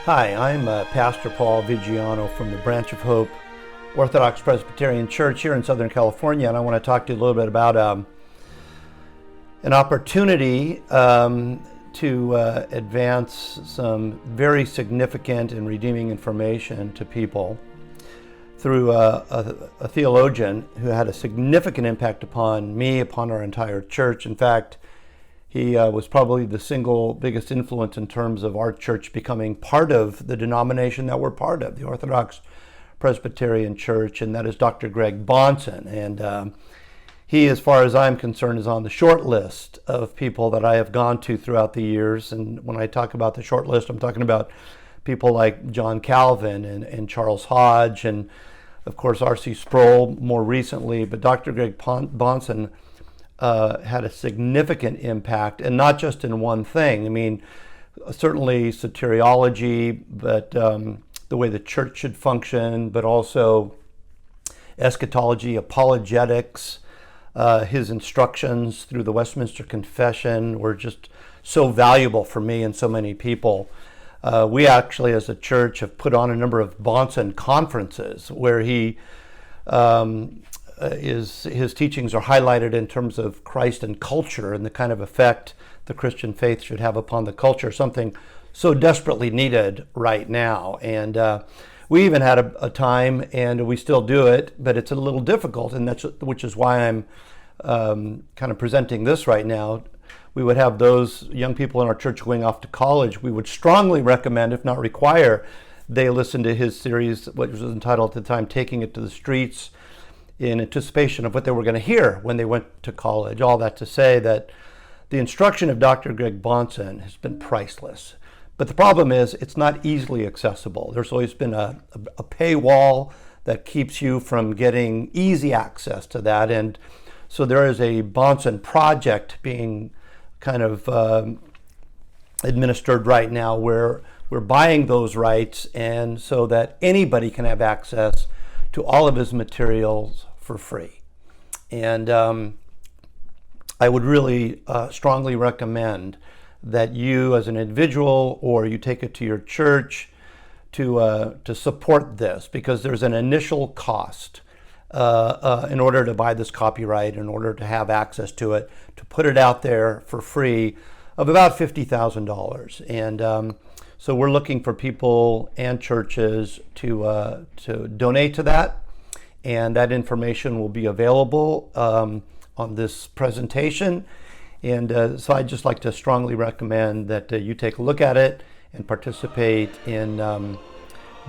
Hi, I'm Pastor Paul Viggiano from the Branch of Hope Orthodox Presbyterian Church here in Southern California, and I want to talk to you a little bit about an opportunity to advance some very significant and redeeming information to people through a theologian who had a significant impact upon me, upon our entire church. In fact, he was probably the single biggest influence in terms of our church becoming part of the denomination that we're part of, the Orthodox Presbyterian Church, and that is Dr. Greg Bahnsen. And he, as far as I'm concerned, is on the short list of people that I have gone to throughout the years. And when I talk about the short list, I'm talking about people like John Calvin and Charles Hodge, and of course R.C. Sproul more recently. But Dr. Greg Bahnsen had a significant impact, and not just in one thing. I mean, certainly soteriology, but the way the church should function, but also eschatology, apologetics. His instructions through the Westminster Confession were just so valuable for me and so many people. We actually, as a church, have put on a number of Bahnsen conferences where his teachings are highlighted in terms of Christ and culture and the kind of effect the Christian faith should have upon the culture, something so desperately needed right now. And we even had a time, and we still do it, but it's a little difficult, and which is why I'm kind of presenting this right now. We would have those young people in our church going off to college. We would strongly recommend, if not require, they listen to his series, which was entitled at the time, Taking It to the Streets, in anticipation of what they were going to hear when they went to college. All that to say that the instruction of Dr. Greg Bahnsen has been priceless. But the problem is it's not easily accessible. There's always been a paywall that keeps you from getting easy access to that. And so there is a Bahnsen Project being kind of administered right now where we're buying those rights, and so that anybody can have access to all of his materials for free. And I would really strongly recommend that you as an individual, or you take it to your church, to support this, because there's an initial cost in order to buy this copyright, in order to have access to it, to put it out there for free, of about $50,000. And so we're looking for people and churches to donate to that, and that information will be available on this presentation. And so I'd just like to strongly recommend that you take a look at it and participate in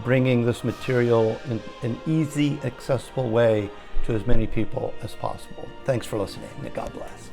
bringing this material in an easy, accessible way to as many people as possible. Thanks for listening, and God bless.